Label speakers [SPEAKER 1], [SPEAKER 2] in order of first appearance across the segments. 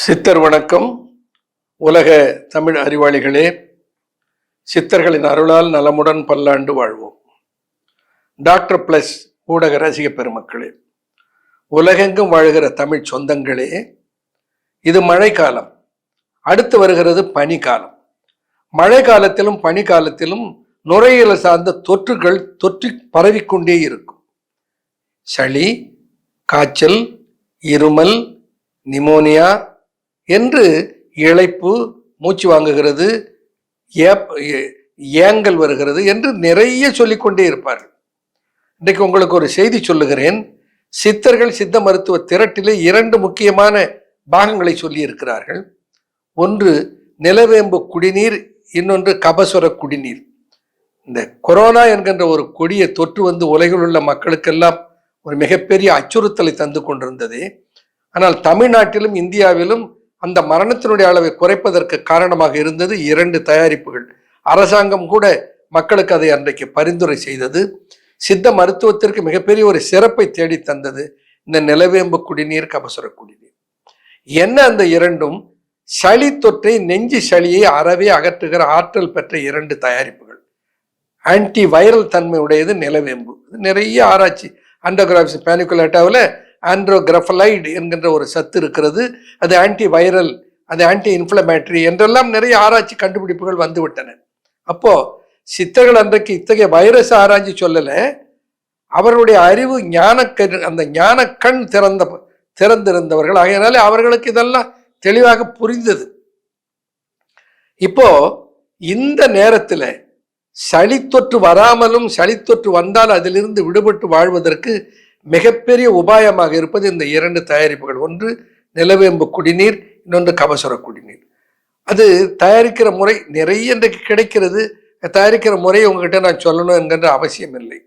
[SPEAKER 1] சித்தர் வணக்கம். உலக தமிழ் அறிவாளிகளே, சித்தர்களின் அருளால் நலமுடன் பல்லாண்டு வாழ்வோம். டாக்டர் பிளஸ் ஊடக ரசிக பெருமக்களே, உலகெங்கும் வாழ்கிற தமிழ் சொந்தங்களே, இது மழைக்காலம். அடுத்து வருகிறது பனிக்காலம். மழை காலத்திலும் பனிக்காலத்திலும் நுரையீரல் சார்ந்த தொற்றுகள் தொற்றி பரவிக்கொண்டே இருக்கும். சளி, காய்ச்சல், இருமல், நிமோனியா என்று இளைப்பு, மூச்சு வாங்குகிறது, ஏங்கல் வருகிறது என்று நிறைய சொல்லிக்கொண்டே இருப்பார்கள். இன்றைக்கு உங்களுக்கு ஒரு செய்தி சொல்லுகிறேன். சித்தர்கள் சித்த மருத்துவ திரட்டிலே 2 முக்கியமான பாகங்களை சொல்லி இருக்கிறார்கள். ஒன்று நிலவேம்பு குடிநீர், இன்னொன்று கபசுர குடிநீர். இந்த கொரோனா என்கின்ற ஒரு கொடிய தொற்று உலகில் உள்ள மக்களுக்கெல்லாம் ஒரு மிகப்பெரிய அச்சுறுத்தலை தந்து கொண்டிருந்தது. ஆனால் தமிழ்நாட்டிலும் இந்தியாவிலும் அந்த மரணத்தினுடைய அளவை குறைப்பதற்கு காரணமாக இருந்தது 2 தயாரிப்புகள். அரசாங்கம் கூட மக்களுக்கு அதை அன்றைக்கு பரிந்துரை செய்தது. சித்த மருத்துவத்திற்கு மிகப்பெரிய ஒரு சிறப்பை தேடி தந்தது இந்த நிலவேம்பு குடிநீர், கபசுர குடிநீர். என்ன அந்த 2ம்? சளி தொற்றை, நெஞ்சு சளியை அறவே அகற்றுகிற ஆற்றல் பெற்ற 2 தயாரிப்புகள். ஆன்டி வைரல் தன்மை உடையது நிலவேம்பு. நிறைய ஆராய்ச்சி, ஆண்ட்ரோகிராஃபிஸ் பேனிகுலேட்டாவில் ஆண்ட்ரோகிராஃபலைடு என்கின்ற ஒரு சத்து இருக்கிறது. அது ஆன்டி வைரல், அது ஆன்டி இன்ஃப்ளமேட்டரி என்றெல்லாம் நிறைய ஆராய்ச்சி கண்டுபிடிப்புகள் வந்துவிட்டன. அப்போ சித்தர்கள் அன்றைக்கு இத்தகைய வைரஸ் ஆராய்ச்சி சொல்லல, அவர்களுடைய அறிவு அந்த ஞான கண் திறந்திருந்தவர்கள். ஆகையினாலே அவர்களுக்கு இதெல்லாம் தெளிவாக புரிந்தது. இப்போ இந்த நேரத்தில் சளி தொற்று வராமலும் சளி தொற்று வந்தால் அதிலிருந்து விடுபட்டு வாழ்வதற்கு மிகப்பெரிய உபாயமாக இருப்பது இந்த 2 தயாரிப்புகள். ஒன்று நிலவேம்பு குடிநீர், இன்னொன்று கபசுர குடிநீர். அது தயாரிக்கிற முறை நிறைய இன்றைக்கு கிடைக்கிறது. தயாரிக்கிற முறையை உங்ககிட்ட நான் சொல்லணும் என்கின்ற அவசியம் இல்லை.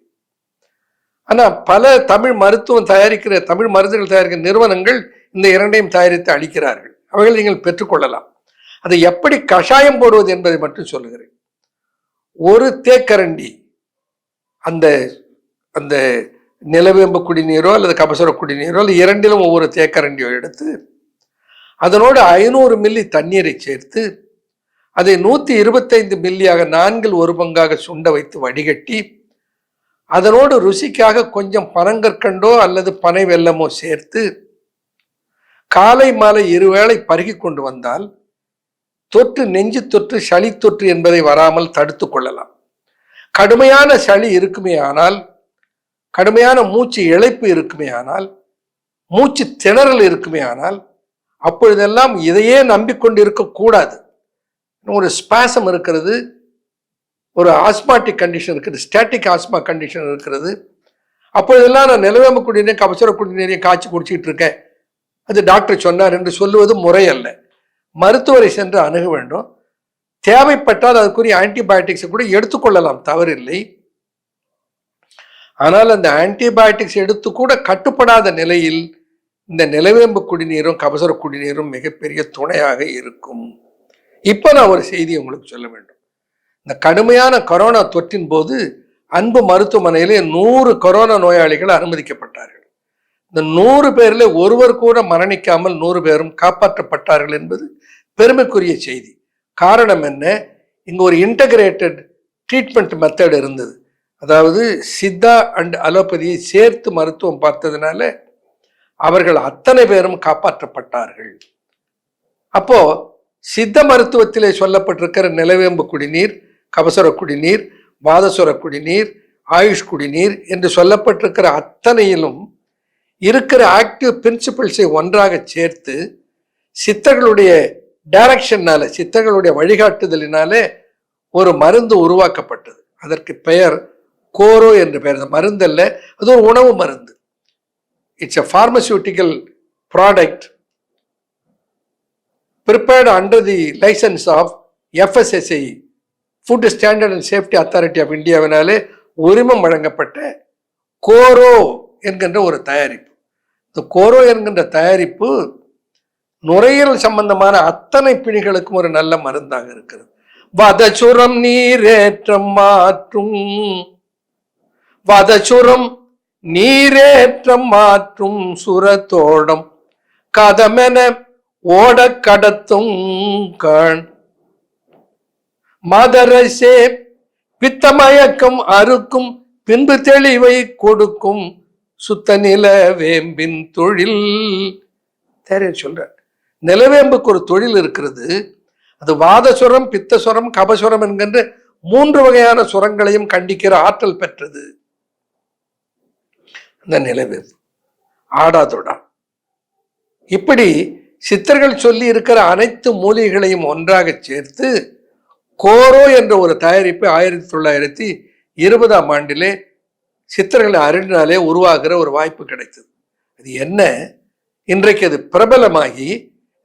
[SPEAKER 1] ஆனால் பல தமிழ் மருத்துவம் தயாரிக்கிற, தமிழ் மருந்துகள் தயாரிக்கிற நிறுவனங்கள் இந்த 2ஐயும் தயாரித்து அளிக்கிறார்கள். அவைகள் நீங்கள் பெற்றுக்கொள்ளலாம். அதை எப்படி கஷாயம் போடுவது என்பதை மட்டும் சொல்லுகிறேன். ஒரு தேக்கரண்டி அந்த அந்த நிலவேம்பு குடிநீரோ அல்லது கபசுர குடிநீரோ அல்லது 2லும் ஒவ்வொரு தேக்கரண்டியோ எடுத்து அதனோடு 500 மில்லி தண்ணீரை சேர்த்து அதை 125 மில்லியாக 4/1 சுண்ட வைத்து வடிகட்டி அதனோடு ருசிக்காக கொஞ்சம் பனங்கற்கண்டோ அல்லது பனை வெல்லமோ சேர்த்து காலை மாலை 2 வேளை பருகி கொண்டு வந்தால் தொற்று, நெஞ்சு தொற்று, சளி தொற்று என்பதை வராமல் தடுத்து கொள்ளலாம். கடுமையான சளி இருக்குமே ஆனால், கடுமையான மூச்சு இழைப்பு இருக்குமே ஆனால், மூச்சு திணறல் இருக்குமே ஆனால், அப்பொழுதெல்லாம் இதையே நம்பிக்கொண்டு இருக்கக்கூடாது. ஒரு ஸ்பாசம் இருக்கிறது, ஒரு ஆஸ்மாட்டிக் கண்டிஷன் இருக்குது, ஸ்டாட்டிக் ஆஸ்மா கண்டிஷன் இருக்கிறது. அப்பொழுதெல்லாம் நான் நிலவேம்பு குடிநீரையும் கபசுர குடிநீரையும் காய்ச்சி குடிச்சிட்டு இருக்கேன், அது டாக்டர் சொன்னார் என்று சொல்லுவது முறை அல்ல. மருத்துவரை சென்று அணுக வேண்டும். தேவைப்பட்டால் அதுக்குரிய ஆன்டிபயோட்டிக்ஸை கூட எடுத்துக்கொள்ளலாம், தவறில்லை. ஆனால் அந்த ஆன்டிபயோட்டிக்ஸ் எடுத்து கூட கட்டுப்படாத நிலையில் இந்த நிலவேம்பு குடிநீரும் கபசுர குடிநீரும் மிகப்பெரிய துணையாக இருக்கும். இப்போ நான் ஒரு செய்தி உங்களுக்கு சொல்ல வேண்டும். இந்த கடுமையான கொரோனா தொற்றின் போது அன்பு மருத்துவமனையிலே 100 கொரோனா நோயாளிகள் அனுமதிக்கப்பட்டார்கள். இந்த 100 பேரில் ஒருவர் கூட மரணிக்காமல் 100 பேரும் காப்பாற்றப்பட்டார்கள் என்பது பெருமைக்குரிய செய்தி. காரணம் என்ன? இங்க ஒரு இன்டகிரேட்டட் ட்ரீட்மெண்ட் மெத்தட் இருந்தது. அதாவது சித்தா அண்ட் அலோபதியை சேர்த்து மருத்துவம் பார்த்ததுனால அவர்கள் அத்தனை பேரும் காப்பாற்றப்பட்டார்கள். அப்போ சித்த மருத்துவத்திலே சொல்லப்பட்டிருக்கிற நிலவேம்பு குடிநீர், கபசுர குடிநீர், வாதசுர குடிநீர், ஆயுஷ் குடிநீர் என்று சொல்லப்பட்டிருக்கிற அத்தனையிலும் இருக்கிற ஆக்டிவ் பிரின்சிபிள்ஸை ஒன்றாக சேர்த்து சித்தர்களுடைய டைரக்ஷன்னால, சித்தர்களுடைய வழிகாட்டுதலினாலே ஒரு மருந்து உருவாக்கப்பட்டது. அதற்கு பெயர் கோரோ என்று பெயர். மருந்து அல்ல, அது ஒரு உணவு மருந்து. It's a pharmaceutical product prepared under the license of FSSAI, food standard and safety authority of இந்தியாவினாலே உரிமம் வழங்கப்பட்ட கோரோ என்கின்ற ஒரு தயாரிப்பு. இந்த கோரோ என்கின்ற தயாரிப்பு நுரையீரல் சம்பந்தமான அத்தனை பிணிகளுக்கும் ஒரு நல்ல மருந்தாக இருக்கிறது. வதச்சுரம் நீரேற்றம் மாற்றும், வதச்சுரம் நீரேற்றம் மாற்றும் சுரத்தோடம் கதமென ஓட கடத்தும் காண் மதரசே பித்தமயக்கம் அறுக்கும் பின்பு தெளிவை கொடுக்கும் சுத்த நில வேம்பின் தொழில். தேரையர் சொல்ற நிலவேம்புக்கு ஒரு தொழில் இருக்கிறது. அது வாதசுரம், பித்தசுரம், கபசுரம் என்கின்ற 3 வகையான சுரங்களையும் கண்டிக்கிற ஆற்றல் பெற்றது அந்த நிலவேம்பு. ஆடாதொடா. இப்படி சித்தர்கள் சொல்லி இருக்கிற அனைத்து மூலிகைகளையும் ஒன்றாக சேர்த்து கோரோ என்ற ஒரு தயாரிப்பு 1920ஆம் ஆண்டிலே சித்தர்களை அறிஞராலே உருவாகிற ஒரு வாய்ப்பு கிடைத்தது. அது என்ன? இன்றைக்கு அது பிரபலமாகி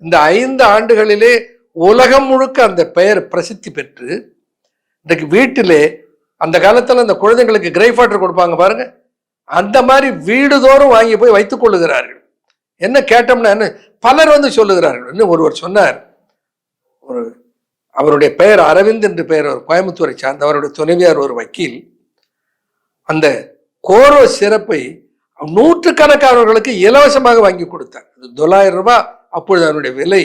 [SPEAKER 1] இந்த 5 ஆண்டுகளிலே உலகம் முழுக்க அந்த பெயர் பிரசித்தி பெற்று இன்றைக்கு வீட்டிலே, அந்த காலத்தில் அந்த குழந்தைங்களுக்கு கிரேப் வாட்டர் கொடுப்பாங்க பாருங்க, அந்த மாதிரி வீடுதோறும் வாங்கி போய் வைத்துக் கொள்ளுகிறார்கள். என்ன கேட்டோம்னா என்ன பலர் வந்து சொல்லுகிறார்கள். இன்னும் ஒருவர் சொன்னார், அவருடைய பெயர் அரவிந்த் என்று பெயர், ஒரு கோயம்புத்தூரை சார்ந்த, அவருடைய துணைவியார் ஒரு வக்கீல். அந்த கோரோ சிறப்பை 100கணக்கானவர்களுக்கு இலவசமாக வாங்கி கொடுத்தார். 900 ரூபாய் அப்பொழுது அதனுடைய விலை.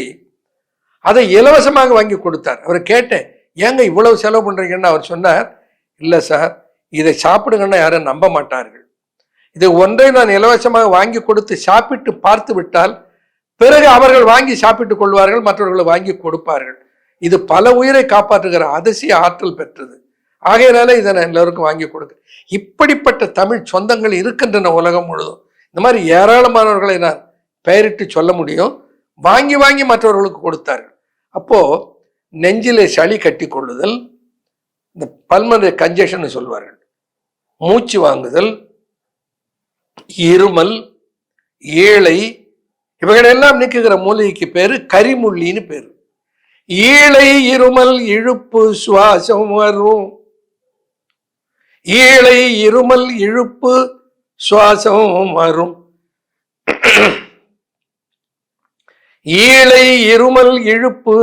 [SPEAKER 1] அதை இலவசமாக வாங்கி கொடுத்தார். அவரை கேட்டேன், ஏங்க இவ்வளவு செலவு பண்றீங்கன்னு. அவர் சொன்னார், இல்லை சார், இதை சாப்பிடுங்கன்னா யாரும் நம்ப மாட்டார்கள். இது ஒன்றை நான் இலவசமாக வாங்கி கொடுத்து சாப்பிட்டு பார்த்து விட்டால் பிறகு அவர்கள் வாங்கி சாப்பிட்டுக் கொள்வார்கள், மற்றவர்களை வாங்கி கொடுப்பார்கள். இது பல உயிரை காப்பாற்றுகிற அதிசய ஆற்றல் பெற்றது. ஆகையினால இதை நான் எல்லோருக்கும் வாங்கி கொடுக்க. இப்படிப்பட்ட தமிழ் சொந்தங்கள் இருக்கின்றன உலகம் முழுதும். இந்த மாதிரி ஏராளமானவர்களை நான் பெயரிட்டு சொல்ல முடியும். வாங்கி வாங்கி மற்றவர்களுக்கு கொடுத்தார்கள். அப்போ நெஞ்சிலே சளி கட்டி கொள்ளுதல், இந்த பல்மனரி கன்ஜெஷன் சொல்வார்கள், மூச்சு வாங்குதல், இருமல், ஈழை, இவைகளெல்லாம் நீக்குகிற மூலிகைக்கு பேரு கரிமுள்ளின்னு பேரு. ஈழை, இருமல், இழுப்பு, சுவாசம் வரும். ஈழை, இருமல், இழுப்பு, சுவாசம் வரும். ஈழை, இருமல், இழுப்பு,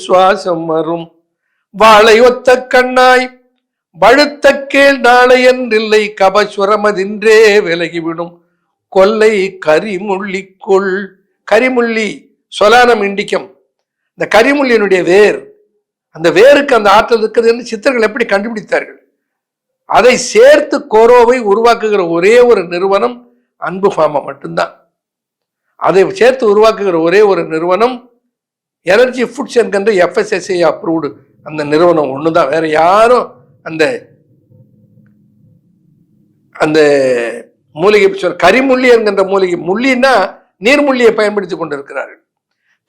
[SPEAKER 1] சுவாசம் வரும். வாழை ஒத்த கண்ணாய் பழுத்த கீழ் நாளை என்றில்லை கபசுரமதின்றே விலகிவிடும் கொல்லை கரிமுள்ளிக்குள். கரிமுள்ளி சொலானம் இண்டிக்கம். இந்த கரிமுள்ளியினுடைய வேர், அந்த வேருக்கு அந்த ஆற்றல் இருக்குது என்று சித்தர்கள் எப்படி கண்டுபிடித்தார்கள்? அதை சேர்த்து கோரோவை உருவாக்குகிற ஒரே ஒரு நிறுவனம் அன்பு ஃபார்மா மட்டும்தான். அதை சேர்த்து உருவாக்குகிற ஒரே ஒரு நிறுவனம் எனர்ஜி ஃபுட்ஸ் என்கின்ற FSSAI அப்ரூவ்டு அந்த நிறுவனம் ஒண்ணுதான். வேற யாரும் அந்த அந்த மூலிகை கரிமுள்ளி என்கின்ற மூலிகை, முள்ளின்னா நீர்முள்ளியை பயன்படுத்தி கொண்டிருக்கிறார்கள்.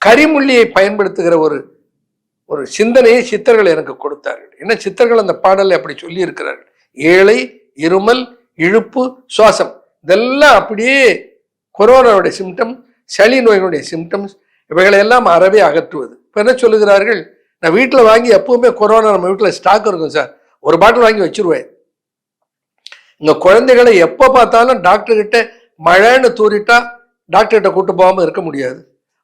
[SPEAKER 1] கரிமுள்ளியை பயன்படுத்துகிற ஒரு சிந்தனையை சித்தர்கள் எனக்கு கொடுத்தார்கள். ஏன்னா சித்தர்கள் அந்த பாடலை அப்படி சொல்லி இருக்கிறார்கள். ஏழை, இருமல், இழுப்பு, சுவாசம், இதெல்லாம் அப்படியே கொரோனாவுடைய சிம்டம், சளி நோயினுடைய சிம்டம்ஸ், இவைகளை எல்லாம் அறவே அகற்றுவது. இப்போ என்ன சொல்லுகிறார்கள், நான் வீட்டில் வாங்கி எப்பவுமே கொரோனா நம்ம வீட்டில் ஸ்டாக் இருக்கும் சார், ஒரு பாட்டில் வாங்கி வச்சிருவேன். இங்க குழந்தைகளை எப்போ பார்த்தாலும் டாக்டர்கிட்ட மழைன்னு தூரிட்டா டாக்டர்கிட்ட கூட்டு போகாமல் இருக்க முடியாது.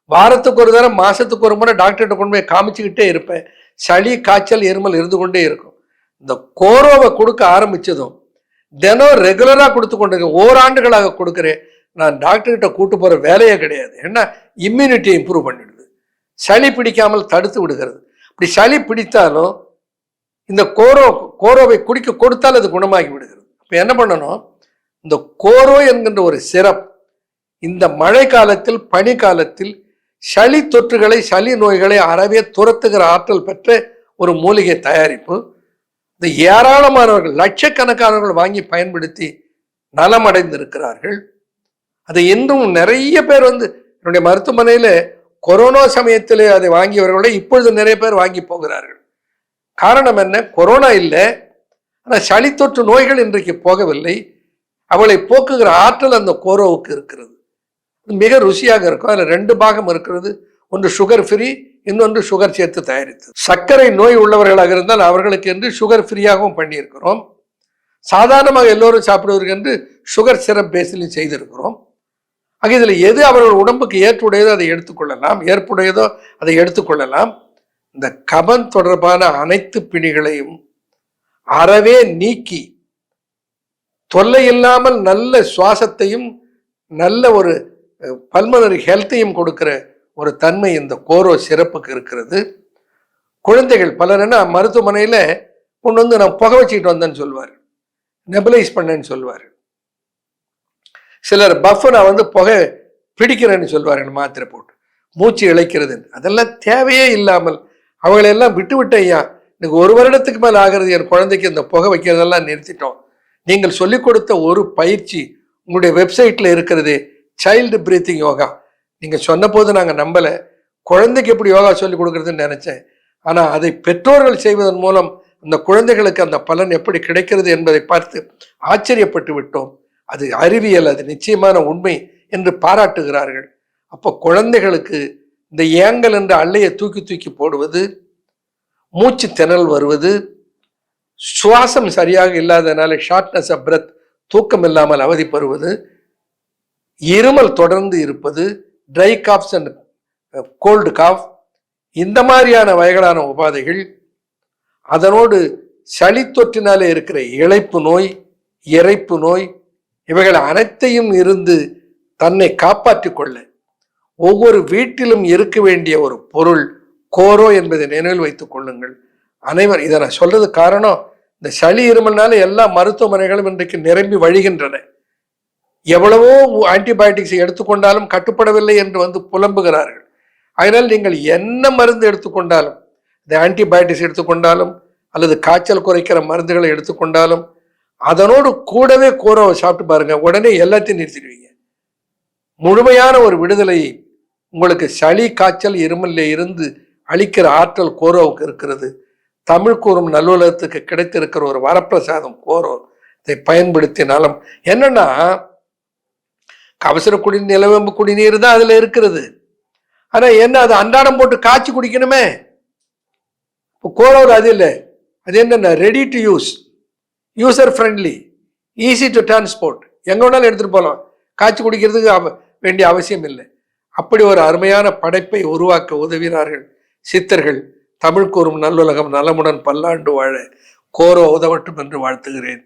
[SPEAKER 1] வாரத்துக்கு ஒரு தடவை, மாசத்துக்கு ஒரு முறை டாக்டர்கிட்ட கொண்டு போய் காமிச்சுக்கிட்டே இருப்பேன். சளி, காய்ச்சல், இருமல் இருந்து கொண்டே இருக்கும். இந்த கோரோவை கொடுக்க ஆரம்பிச்சதும் தினம் ரெகுலரா கொடுத்து கொண்டிருக்கேன். ஓராண்டுகளாக கொடுக்குறேன். நான் டாக்டர்கிட்ட கூட்டு போற வேலையே கிடையாது. ஏன்னா இம்யூனிட்டியை இம்ப்ரூவ் பண்ணிடுது, சளி பிடிக்காமல் தடுத்து விடுகிறது. இப்படி சளி பிடித்தாலும் இந்த கோரோவை குடிக்க கொடுத்தால் அது குணமாகி விடுகிறது. இப்போ என்ன பண்ணணும், இந்த கோரோ என்கின்ற ஒரு சிரப் இந்த மழை காலத்தில், பனி காலத்தில் சளி தொற்றுகளை, சளி நோய்களை அறவே துரத்துகிற ஆற்றல் பெற்ற ஒரு மூலிகை தயாரிப்பு. இந்த ஏராளமானவர்கள், லட்சக்கணக்கானவர்கள் வாங்கி பயன்படுத்தி நலமடைந்திருக்கிறார்கள். அதை இன்னும் நிறைய பேர் வந்து என்னுடைய மருத்துவமனையில் கொரோனா சமயத்திலே அதை வாங்கியவர்களை இப்பொழுது நிறைய பேர் வாங்கி போகிறார்கள். காரணம் என்ன? கொரோனா இல்லை, ஆனால் சளி தொற்று நோய்கள் இன்றைக்கு போகவில்லை. அவளை போக்குகிற ஆற்றல் அந்த கோரோவுக்கு இருக்கிறது. மிக ருசியாக இருக்கும். அதில் 2 பாகம் இருக்கிறது. ஒன்று சுகர் ஃப்ரீ, இன்னொன்று சுகர் சேர்த்து தயாரித்தது. சர்க்கரை நோய் உள்ளவர்களாக இருந்தால் அவர்களுக்கு என்று சுகர் ஃப்ரீயாகவும் பண்ணியிருக்கிறோம். சாதாரணமாக எல்லோரும் சாப்பிடுவதற்கு என்று சுகர் சிரப் பேஸிலும் செய்திருக்கிறோம். ஆக இதில் எது அவர்கள் உடம்புக்கு ஏற்புடையதோ அதை எடுத்துக்கொள்ளலாம், ஏற்புடையதோ அதை எடுத்துக்கொள்ளலாம். இந்த கபம் தொடர்பான அனைத்து பிணிகளையும் அறவே நீக்கி தொல்லை இல்லாமல் நல்ல சுவாசத்தையும் நல்ல ஒரு பல்மனரி ஹெல்த்தையும் கொடுக்கிற ஒரு தன்மை இந்த கோரோ சிறப்புக்கு இருக்கிறது. குழந்தைகள் பலர் என்ன மருத்துவமனையில கொண்டு வந்து நான் புகை வச்சுக்கிட்டு வந்தேன்னு சொல்லுவார், நெபுலைஸ் பண்ணேன்னு சொல்லுவார். சிலர் பஃபனை புகை பிடிக்கிறேன்னு சொல்வார்கள், மாத்திரை போட்டு மூச்சு இழைக்கிறது. அதெல்லாம் தேவையே இல்லாமல் அவங்களெல்லாம் விட்டு விட்டு ஐயா எனக்கு 1 வருடத்துக்கு மேலே ஆகிறது என் குழந்தைக்கு இந்த புகை வைக்கிறதெல்லாம் நிறுத்திட்டோம். நீங்கள் சொல்லிக் கொடுத்த ஒரு பயிற்சி உங்களுடைய வெப்சைட்ல இருக்கிறது, சைல்டு பிரீத்திங் யோகா. நீங்க சொன்ன போது நாங்கள் நம்பலை, குழந்தைக்கு எப்படி யோகா சொல்லிக் கொடுக்கறதுன்னு நினைச்சேன். ஆனா அதை பெற்றோர்கள் செய்வதன் மூலம் அந்த குழந்தைகளுக்கு அந்த பலன் எப்படி கிடைக்கிறது என்பதை பார்த்து ஆச்சரியப்பட்டு விட்டோம். அது அறிவியல், அது நிச்சயமான உண்மை என்று பாராட்டுகிறார்கள். அப்போ குழந்தைகளுக்கு இந்த ஏங்கல் என்ற அள்ளையை தூக்கி தூக்கி போடுவது, மூச்சு திணறல் வருவது, சுவாசம் சரியாக இல்லாதனால ஷார்ட்னஸ் ஆஃப் பிரெத், தூக்கம் இல்லாமல் அவதிப்படுவது, இருமல் தொடர்ந்து இருப்பது, dry coughs and cold cough, இந்த மாதிரியான வகைகளான உபாதைகள், அதனோடு சளி தொற்றினாலே இருக்கிற இளைப்பு நோய், இறைப்பு நோய், இவைகள் அனைத்தையும் இருந்து தன்னை காப்பாற்றிக் கொள்ள ஒவ்வொரு வீட்டிலும் இருக்க வேண்டிய ஒரு பொருள் கோரோ என்பதை நினைவில் வைத்துக் கொள்ளுங்கள். அனைவர் இதை நான் சொல்றது காரணம், இந்த சளி இருமல்னால எல்லா மருத்துவமனைகளும் இன்றைக்கு நிரம்பி வழிகின்றன. எவ்வளவோ ஆன்டிபயோட்டிக்ஸை எடுத்துக்கொண்டாலும் கட்டுப்படவில்லை என்று புலம்புகிறார்கள். அதனால் நீங்கள் என்ன மருந்து எடுத்துக்கொண்டாலும், இந்த ஆன்டிபயோட்டிக்ஸ் எடுத்துக்கொண்டாலும் அல்லது காய்ச்சல் குறைக்கிற மருந்துகளை எடுத்துக்கொண்டாலும் அதனோடு கூடவே கோரோவை சாப்பிட்டு பாருங்க, உடனே எல்லாத்தையும் நிறுத்திடுவீங்க. முழுமையான ஒரு விடுதலை உங்களுக்கு சளி காய்ச்சல் இருமல்ல இருந்து அளிக்கிற ஆற்றல் கோரோவுக்கு இருக்கிறது. தமிழ் கூறும் நல்லுலகத்துக்கு கிடைத்திருக்கிற ஒரு வரப்பிரசாதம் கோரோ. இதை பயன்படுத்தினாலும் என்னன்னா, கவசர குடிநீர், நிலவேம்பு குடிநீர் தான் அதுல இருக்கிறது. ஆனா என்ன, அது அன்றாடம் போட்டு காய்ச்சி குடிக்கணுமே. கோரோ அது இல்லை. அது என்னன்னா ready to use, user friendly, easy to transport, எங்க வேணாலும் எடுத்துட்டு போகலாம், காய்ச்சி குடிக்கிறதுக்கு வேண்டிய அவசியம் இல்லை. அப்படி ஒரு அருமையான படைப்பை உருவாக்க உதவினார்கள் சித்தர்கள். தமிழ் கூறும் நல்லுலகம் நலமுடன் பல்லாண்டு வாழ கோரோ உதவட்டும் என்று வாழ்த்துகிறேன்.